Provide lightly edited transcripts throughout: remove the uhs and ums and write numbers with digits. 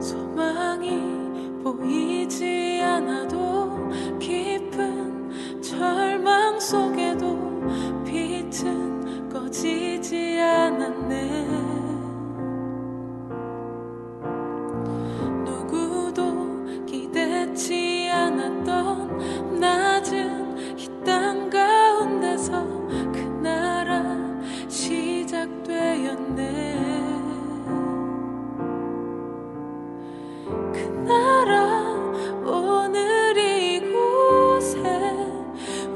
소망이 보이지 않아도 깊은 절망 속에도 빛은 꺼지지 않았네. 누구도 기대치 않았던 낮은 이 땅 가운데서 그 나라 시작되었네. 그 나라 오늘 이곳에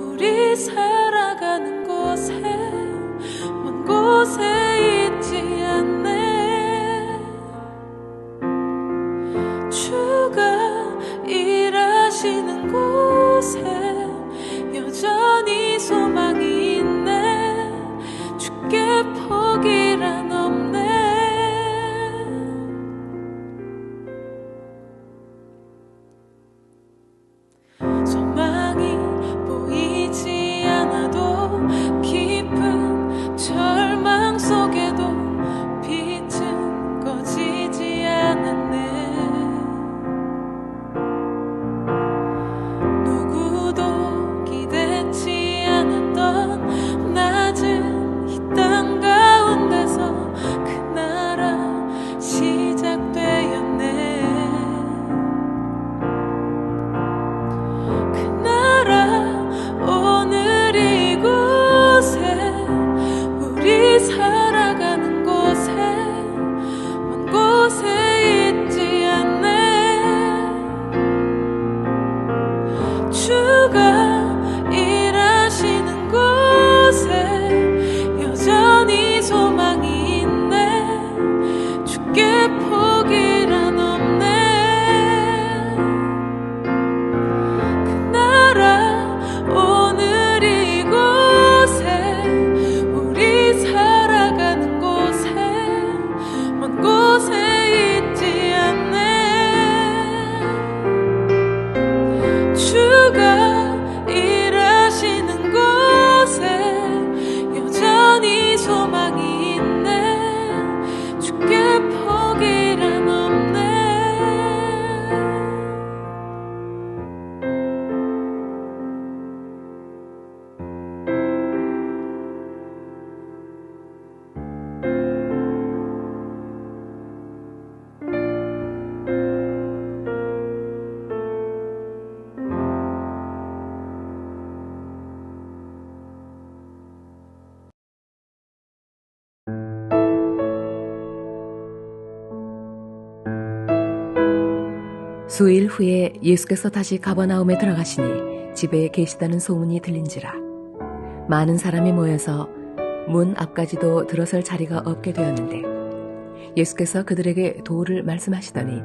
우리 살아가는 곳에 먼 곳에 있지 않네. 주가 일하시는 곳에 여전히 소망이 있네. 주께 포기란 없네. 소망이 보이지 않아도 깊은 절망 속에도 빛은 꺼지지 않았네. 누구도 기대치 않았던 낮은 이 땅 가운데서 그 나라 시작되었네. 그 나라 오늘 이곳에 우리 살아가는 곳에 먼 곳에 있지 않네. 주가 일하시는 곳에 여전히 소망이 있네. 주께 포기란 없네. 그 나라 오늘 이곳에 우리 살아가는 곳에 먼 곳에 있지 않네. 주가 일하시는 곳에 여전히 소망이 있네. 주께 포기란 없네. 수일 후에 예수께서 다시 가버나움에 들어가시니 집에 계시다는 소문이 들린지라 많은 사람이 모여서 문 앞까지도 들어설 자리가 없게 되었는데 예수께서 그들에게 도를 말씀하시더니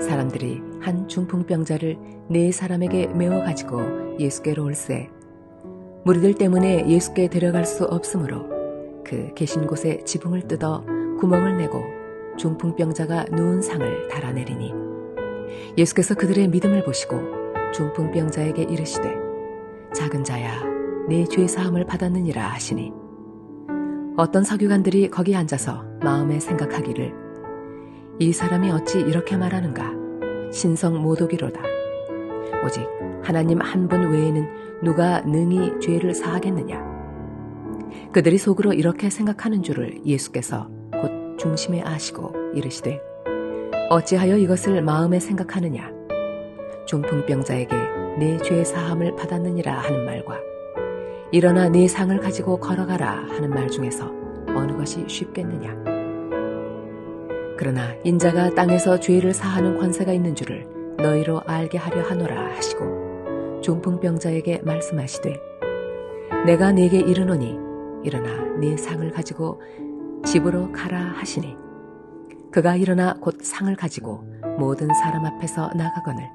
사람들이 한 중풍병자를 4사람에게 메워 가지고 예수께로 올세 무리들 때문에 예수께 데려갈 수 없으므로 그 계신 곳에 지붕을 뜯어 구멍을 내고 중풍병자가 누운 상을 달아내리니 예수께서 그들의 믿음을 보시고 중풍병자에게 이르시되 작은 자야 네 죄사함을 받았느니라 하시니 어떤 서기관들이 거기 앉아서 마음에 생각하기를 이 사람이 어찌 이렇게 말하는가 신성 모독이로다. 오직 하나님 한 분 외에는 누가 능히 죄를 사하겠느냐. 그들이 속으로 이렇게 생각하는 줄을 예수께서 곧 중심에 아시고 이르시되 어찌하여 이것을 마음에 생각하느냐. 중풍병자에게 내 죄 사함을 받았느니라 하는 말과 일어나 네 상을 가지고 걸어가라 하는 말 중에서 어느 것이 쉽겠느냐. 그러나 인자가 땅에서 죄를 사하는 권세가 있는 줄을 너희로 알게 하려 하노라 하시고 중풍병자에게 말씀하시되 내가 네게 이르노니 일어나 네 상을 가지고 집으로 가라 하시니 그가 일어나 곧 상을 가지고 모든 사람 앞에서 나가거늘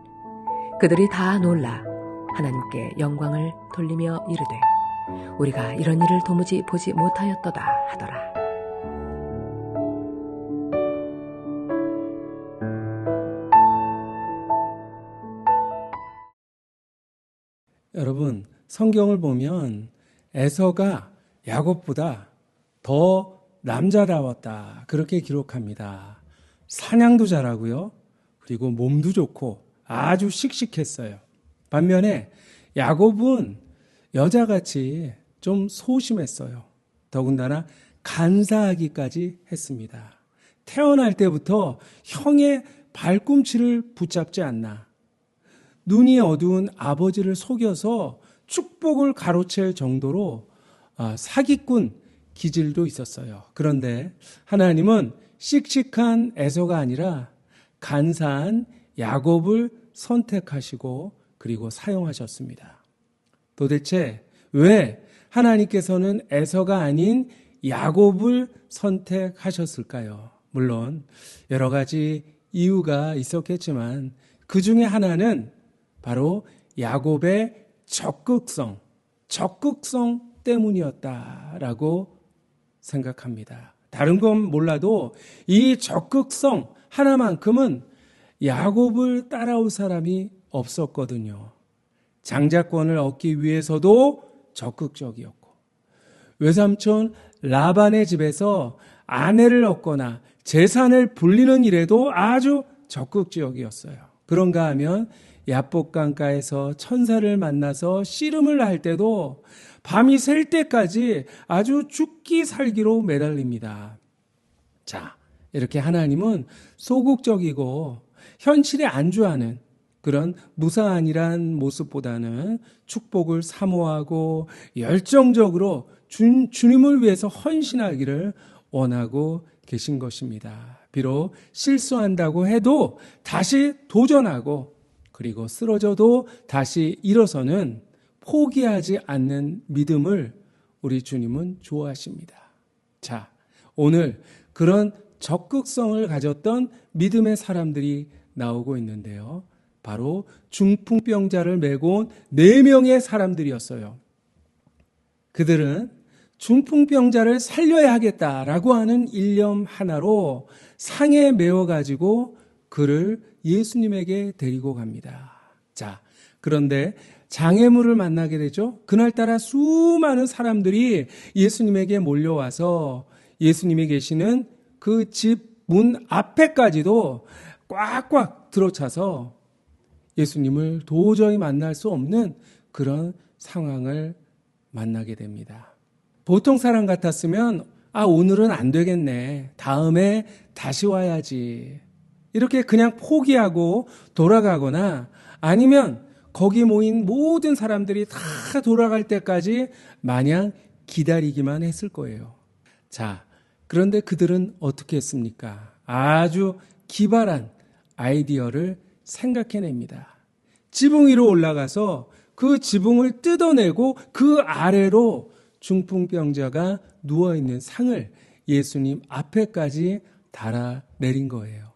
그들이 다 놀라 하나님께 영광을 돌리며 이르되 우리가 이런 일을 도무지 보지 못하였도다 하더라. 여러분, 성경을 보면 에서가 야곱보다 더 남자다웠다 그렇게 기록합니다. 사냥도 잘하고요, 그리고 몸도 좋고 아주 씩씩했어요. 반면에 야곱은 여자같이 좀 소심했어요. 더군다나 간사하기까지 했습니다. 태어날 때부터 형의 발꿈치를 붙잡지 않나. 눈이 어두운 아버지를 속여서 축복을 가로챌 정도로 사기꾼 기질도 있었어요. 그런데 하나님은 씩씩한 에서가 아니라 간사한 야곱을 선택하시고 그리고 사용하셨습니다. 도대체 왜 하나님께서는 에서가 아닌 야곱을 선택하셨을까요? 물론 여러 가지 이유가 있었겠지만 그 중에 하나는 바로 야곱의 적극성 때문이었다라고 생각합니다. 다른 건 몰라도 이 적극성 하나만큼은 야곱을 따라올 사람이 없었거든요. 장자권을 얻기 위해서도 적극적이었고, 외삼촌 라반의 집에서 아내를 얻거나 재산을 불리는 일에도 아주 적극적이었어요. 그런가 하면 야복강가에서 천사를 만나서 씨름을 할 때도 밤이 셀 때까지 아주 죽기 살기로 매달립니다. 자, 이렇게 하나님은 소극적이고 현실에 안주하는 그런 무사안이란 모습보다는 축복을 사모하고 열정적으로 주님을 위해서 헌신하기를 원하고 계신 것입니다. 비록 실수한다고 해도 다시 도전하고 그리고 쓰러져도 다시 일어서는 포기하지 않는 믿음을 우리 주님은 좋아하십니다. 자, 오늘 그런 적극성을 가졌던 믿음의 사람들이 나오고 있는데요. 바로 중풍병자를 메고 온 4명의 사람들이었어요. 그들은 중풍병자를 살려야 하겠다라고 하는 일념 하나로 상에 메워가지고 그를 예수님에게 데리고 갑니다. 자, 그런데 장애물을 만나게 되죠. 그날따라 수많은 사람들이 예수님에게 몰려와서 예수님이 계시는 그 집 문 앞에까지도 꽉꽉 들어차서 예수님을 도저히 만날 수 없는 그런 상황을 만나게 됩니다. 보통 사람 같았으면 오늘은 안 되겠네. 다음에 다시 와야지. 이렇게 그냥 포기하고 돌아가거나 아니면 거기 모인 모든 사람들이 다 돌아갈 때까지 마냥 기다리기만 했을 거예요. 자, 그런데 그들은 어떻게 했습니까? 아주 기발한 아이디어를 생각해냅니다. 지붕 위로 올라가서 그 지붕을 뜯어내고 그 아래로 중풍병자가 누워있는 상을 예수님 앞에까지 달아내린 거예요.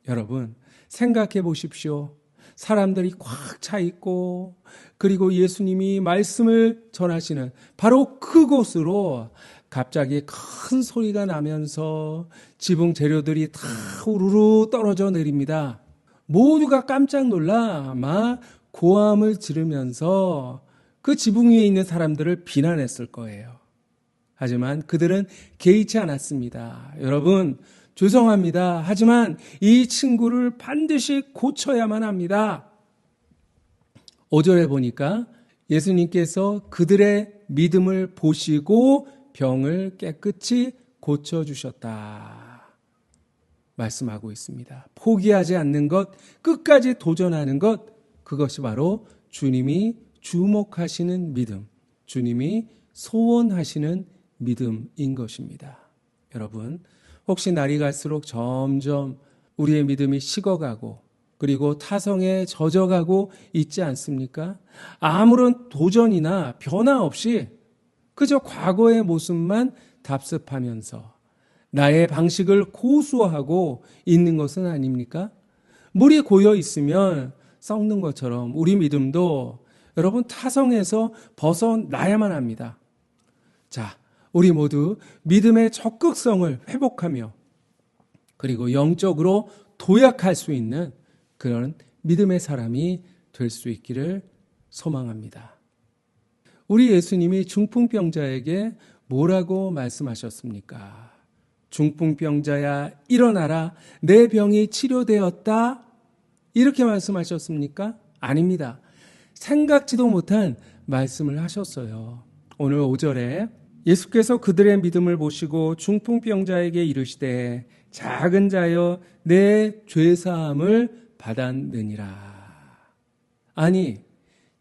여러분, 생각해 보십시오. 사람들이 꽉 차 있고 그리고 예수님이 말씀을 전하시는 바로 그곳으로 갑자기 큰 소리가 나면서 지붕 재료들이 다 우르르 떨어져 내립니다. 모두가 깜짝 놀라 막 고함을 지르면서 그 지붕 위에 있는 사람들을 비난했을 거예요. 하지만 그들은 개의치 않았습니다. 여러분, 죄송합니다. 하지만 이 친구를 반드시 고쳐야만 합니다. 5절에 보니까 예수님께서 그들의 믿음을 보시고 병을 깨끗이 고쳐주셨다 말씀하고 있습니다. 포기하지 않는 것, 끝까지 도전하는 것, 그것이 바로 주님이 주목하시는 믿음, 주님이 소원하시는 믿음인 것입니다. 여러분, 혹시 날이 갈수록 점점 우리의 믿음이 식어가고 그리고 타성에 젖어가고 있지 않습니까? 아무런 도전이나 변화 없이 그저 과거의 모습만 답습하면서 나의 방식을 고수하고 있는 것은 아닙니까? 물이 고여 있으면 썩는 것처럼 우리 믿음도 여러분 타성에서 벗어나야만 합니다. 자, 우리 모두 믿음의 적극성을 회복하며 그리고 영적으로 도약할 수 있는 그런 믿음의 사람이 될 수 있기를 소망합니다. 우리 예수님이 중풍병자에게 뭐라고 말씀하셨습니까? 중풍병자야 일어나라, 내 병이 치료되었다 이렇게 말씀하셨습니까? 아닙니다. 생각지도 못한 말씀을 하셨어요. 오늘 5절에 예수께서 그들의 믿음을 보시고 중풍병자에게 이르시되 작은 자여 내 죄사함을 받았느니라. 아니,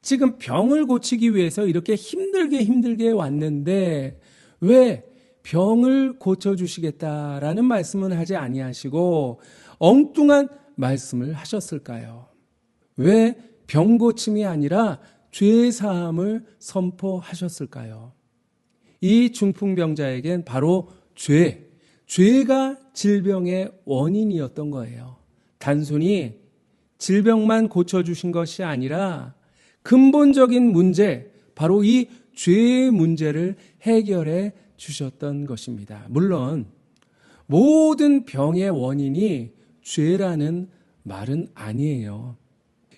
지금 병을 고치기 위해서 이렇게 힘들게 왔는데 왜 병을 고쳐주시겠다라는 말씀은 하지 아니하시고 엉뚱한 말씀을 하셨을까요? 왜 병 고침이 아니라 죄 사함을 선포하셨을까요? 이 중풍병자에겐 바로 죄가 질병의 원인이었던 거예요. 단순히 질병만 고쳐주신 것이 아니라 근본적인 문제, 바로 이 죄의 문제를 해결해 주셨던 것입니다. 물론 모든 병의 원인이 죄라는 말은 아니에요.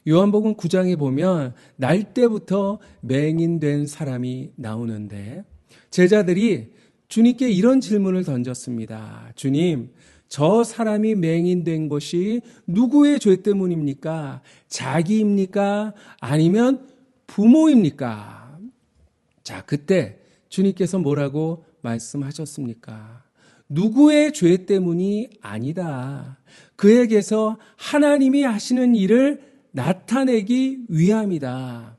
요한복음 9장에 보면 날 때부터 맹인된 사람이 나오는데 제자들이 주님께 이런 질문을 던졌습니다. 주님, 저 사람이 맹인된 것이 누구의 죄 때문입니까? 자기입니까? 아니면 부모입니까? 자, 그때 주님께서 뭐라고 말씀하셨습니까? 누구의 죄 때문이 아니다. 그에게서 하나님이 하시는 일을 나타내기 위함이다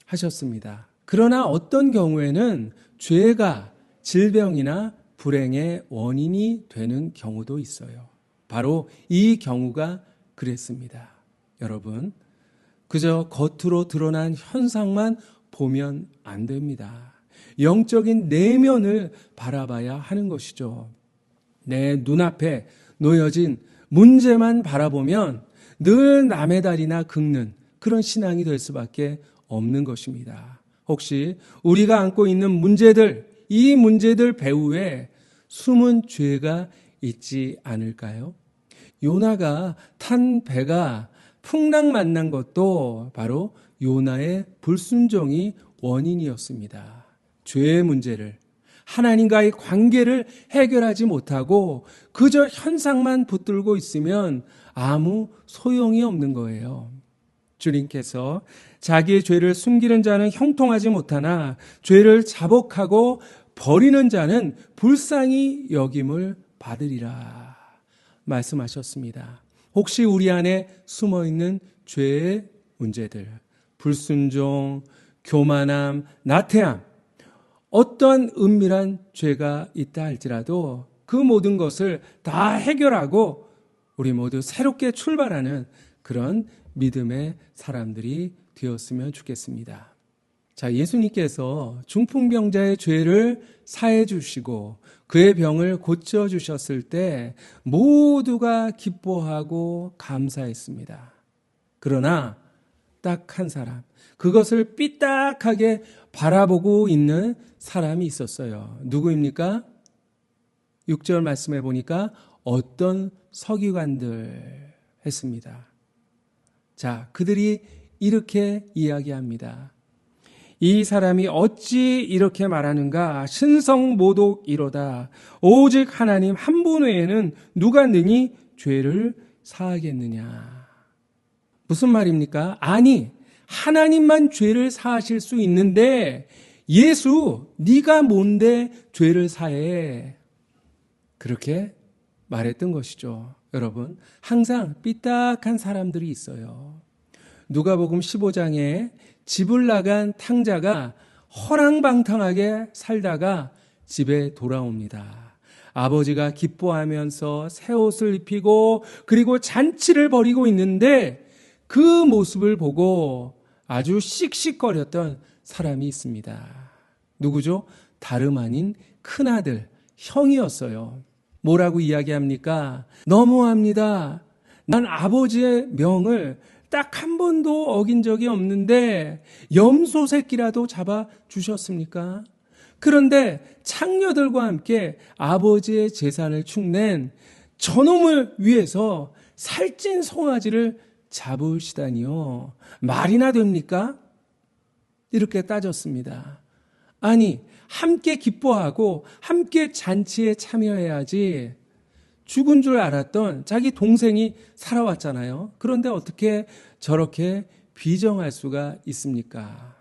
하셨습니다. 그러나 어떤 경우에는 죄가 질병이나 불행의 원인이 되는 경우도 있어요. 바로 이 경우가 그랬습니다. 여러분, 그저 겉으로 드러난 현상만 보면 안 됩니다. 영적인 내면을 바라봐야 하는 것이죠. 내 눈앞에 놓여진 문제만 바라보면 늘 남의 다리나 긁는 그런 신앙이 될 수밖에 없는 것입니다. 혹시 우리가 안고 있는 문제들, 이 문제들 배후에 숨은 죄가 있지 않을까요? 요나가 탄 배가 풍랑 만난 것도 바로 요나의 불순종이 원인이었습니다. 죄의 문제를, 하나님과의 관계를 해결하지 못하고 그저 현상만 붙들고 있으면 아무 소용이 없는 거예요. 주님께서 자기의 죄를 숨기는 자는 형통하지 못하나 죄를 자복하고 버리는 자는 불쌍히 여김을 받으리라 말씀하셨습니다. 혹시 우리 안에 숨어있는 죄의 문제들, 불순종, 교만함, 나태함, 어떠한 은밀한 죄가 있다 할지라도 그 모든 것을 다 해결하고 우리 모두 새롭게 출발하는 그런 믿음의 사람들이 되었으면 좋겠습니다. 자, 예수님께서 중풍병자의 죄를 사해 주시고 그의 병을 고쳐 주셨을 때 모두가 기뻐하고 감사했습니다. 그러나 딱 한 사람, 그것을 삐딱하게 바라보고 있는 사람이 있었어요. 누구입니까? 6절 말씀해 보니까 어떤 서기관들 했습니다. 자, 그들이 이렇게 이야기합니다. 이 사람이 어찌 이렇게 말하는가? 신성모독이로다. 오직 하나님 한 분 외에는 누가 능히 죄를 사하겠느냐? 무슨 말입니까? 아니, 하나님만 죄를 사하실 수 있는데 예수, 네가 뭔데 죄를 사해? 그렇게 말했던 것이죠. 여러분, 항상 삐딱한 사람들이 있어요. 누가복음 15장에 집을 나간 탕자가 허랑방탕하게 살다가 집에 돌아옵니다. 아버지가 기뻐하면서 새 옷을 입히고 그리고 잔치를 벌이고 있는데 그 모습을 보고 아주 씩씩거렸던 사람이 있습니다. 누구죠? 다름 아닌 큰아들, 형이었어요. 뭐라고 이야기합니까? 너무합니다. 난 아버지의 명을 딱 한 번도 어긴 적이 없는데 염소 새끼라도 잡아 주셨습니까? 그런데 창녀들과 함께 아버지의 재산을 축낸 저놈을 위해서 살찐 송아지를 잡으시다니요. 말이나 됩니까? 이렇게 따졌습니다. 아니, 함께 기뻐하고 함께 잔치에 참여해야지 죽은 줄 알았던 자기 동생이 살아왔잖아요. 그런데 어떻게 저렇게 비정할 수가 있습니까?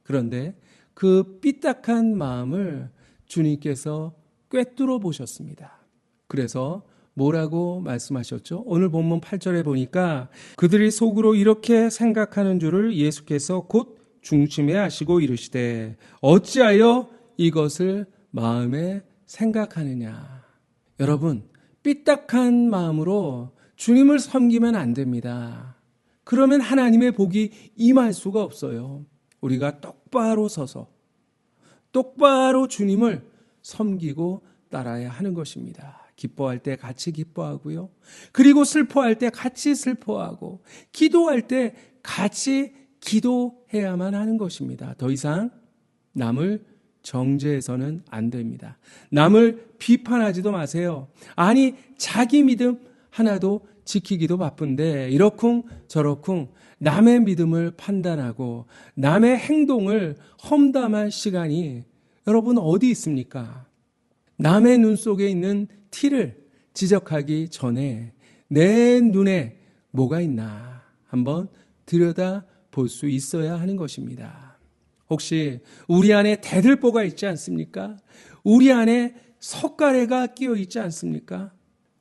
그런데 그 삐딱한 마음을 주님께서 꿰뚫어 보셨습니다. 그래서 뭐라고 말씀하셨죠? 오늘 본문 8절에 보니까 그들이 속으로 이렇게 생각하는 줄을 예수께서 곧 중심에 하시고 이르시되 어찌하여 이것을 마음에 생각하느냐. 여러분, 삐딱한 마음으로 주님을 섬기면 안 됩니다. 그러면 하나님의 복이 임할 수가 없어요. 우리가 똑바로 서서 똑바로 주님을 섬기고 따라야 하는 것입니다. 기뻐할 때 같이 기뻐하고요. 그리고 슬퍼할 때 같이 슬퍼하고 기도할 때 같이 기도해야만 하는 것입니다. 더 이상 남을 정죄해서는 안 됩니다. 남을 비판하지도 마세요. 아니, 자기 믿음 하나도 지키기도 바쁜데 이러쿵 저러쿵 남의 믿음을 판단하고 남의 행동을 험담할 시간이 여러분 어디 있습니까? 남의 눈 속에 있는 티를 지적하기 전에 내 눈에 뭐가 있나 한번 들여다 볼 수 있어야 하는 것입니다. 혹시 우리 안에 대들보가 있지 않습니까? 우리 안에 석가래가 끼어 있지 않습니까?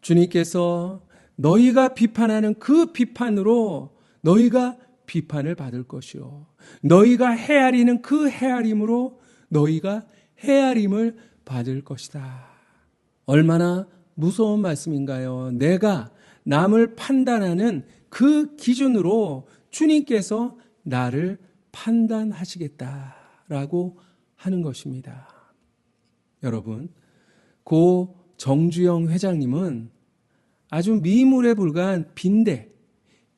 주님께서 너희가 비판하는 그 비판으로 너희가 비판을 받을 것이요. 너희가 헤아리는 그 헤아림으로 너희가 헤아림을 받을 것이다. 얼마나 무서운 말씀인가요? 내가 남을 판단하는 그 기준으로 주님께서 나를 판단하시겠다라고 하는 것입니다. 여러분, 고 정주영 회장님은 아주 미물에 불과한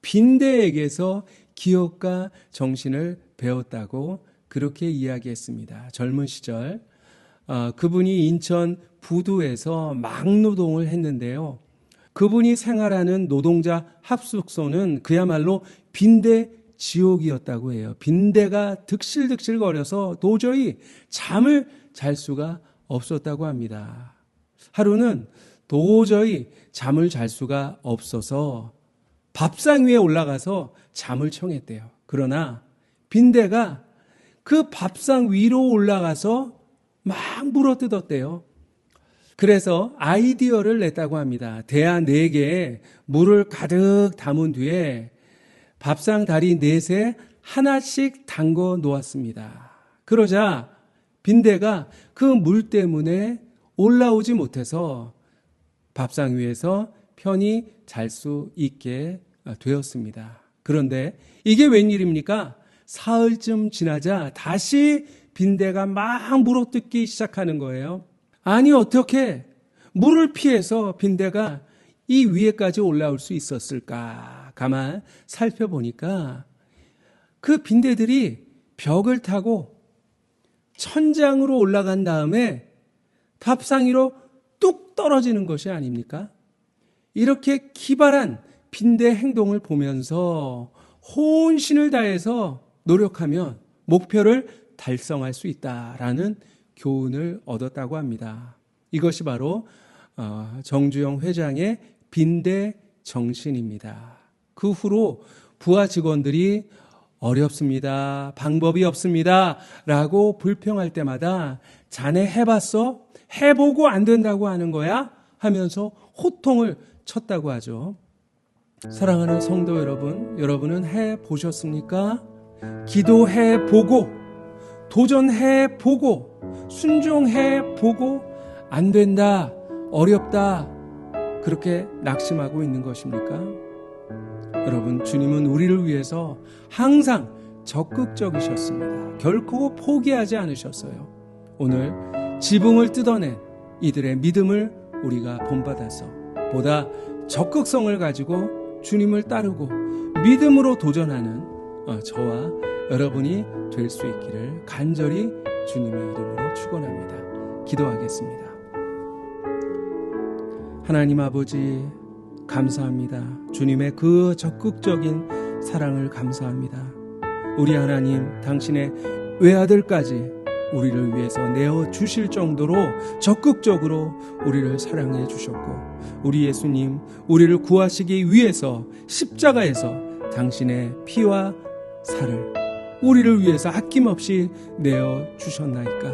빈대에게서 기억과 정신을 배웠다고 그렇게 이야기했습니다. 젊은 시절 그분이 인천 부두에서 막노동을 했는데요. 그분이 생활하는 노동자 합숙소는 그야말로 빈대 지옥이었다고 해요. 빈대가 득실득실 거려서 도저히 잠을 잘 수가 없었다고 합니다. 하루는 도저히 잠을 잘 수가 없어서 밥상 위에 올라가서 잠을 청했대요. 그러나 빈대가 그 밥상 위로 올라가서 막 물어뜯었대요. 그래서 아이디어를 냈다고 합니다. 대야 4개에 물을 가득 담은 뒤에 밥상 다리 4세 하나씩 담궈 놓았습니다. 그러자 빈대가 그 물 때문에 올라오지 못해서 밥상 위에서 편히 잘 수 있게 되었습니다. 그런데 이게 웬일입니까? 사흘쯤 지나자 다시 빈대가 막 물어뜯기 시작하는 거예요. 아니, 어떻게 물을 피해서 빈대가 이 위에까지 올라올 수 있었을까? 가만 살펴보니까 그 빈대들이 벽을 타고 천장으로 올라간 다음에 밥상 위로 뚝 떨어지는 것이 아닙니까? 이렇게 기발한 빈대 행동을 보면서 혼신을 다해서 노력하면 목표를 달성할 수 있다라는 교훈을 얻었다고 합니다. 이것이 바로 정주영 회장의 빈대 정신입니다. 그 후로 부하 직원들이 어렵습니다, 방법이 없습니다 라고 불평할 때마다 자네 해봤어? 해보고 안 된다고 하는 거야? 하면서 호통을 쳤다고 하죠. 사랑하는 성도 여러분, 여러분은 해보셨습니까? 기도해보고 도전해보고 순종해보고 안 된다, 어렵다 그렇게 낙심하고 있는 것입니까? 여러분, 주님은 우리를 위해서 항상 적극적이셨습니다. 결코 포기하지 않으셨어요. 오늘 지붕을 뜯어낸 이들의 믿음을 우리가 본받아서 보다 적극성을 가지고 주님을 따르고 믿음으로 도전하는 저와 여러분이 될 수 있기를 간절히 주님의 이름으로 축원합니다. 기도하겠습니다. 하나님 아버지, 감사합니다. 주님의 그 적극적인 사랑을 감사합니다. 우리 하나님, 당신의 외아들까지 우리를 위해서 내어 주실 정도로 적극적으로 우리를 사랑해 주셨고, 우리 예수님, 우리를 구하시기 위해서 십자가에서 당신의 피와 살을 우리를 위해서 아낌없이 내어 주셨나이까.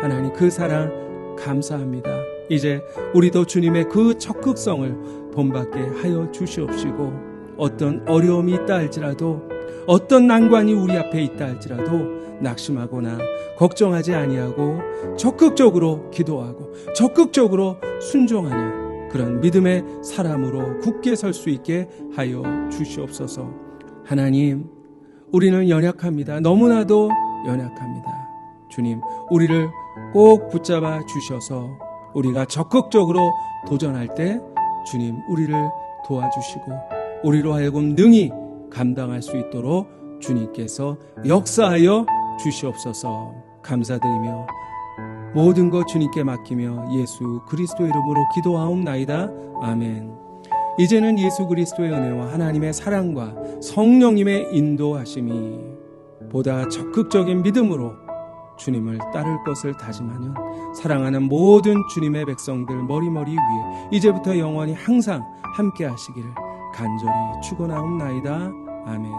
하나님, 그 사랑 감사합니다. 이제 우리도 주님의 그 적극성을 본받게 하여 주시옵시고, 어떤 어려움이 있다 할지라도, 어떤 난관이 우리 앞에 있다 할지라도 낙심하거나 걱정하지 아니하고 적극적으로 기도하고 적극적으로 순종하는 그런 믿음의 사람으로 굳게 설 수 있게 하여 주시옵소서. 하나님, 우리는 연약합니다. 너무나도 연약합니다. 주님, 우리를 꼭 붙잡아 주셔서 우리가 적극적으로 도전할 때 주님, 우리를 도와주시고 우리로 하여금 능히 감당할 수 있도록 주님께서 역사하여 주시옵소서. 감사드리며 모든 것 주님께 맡기며 예수 그리스도 이름으로 기도하옵나이다. 아멘. 이제는 예수 그리스도의 은혜와 하나님의 사랑과 성령님의 인도하심이 보다 적극적인 믿음으로 주님을 따를 것을 다짐하는 사랑하는 모든 주님의 백성들 머리머리 위에 이제부터 영원히 항상 함께 하시기를 간절히 축원하옵나이다. 아멘.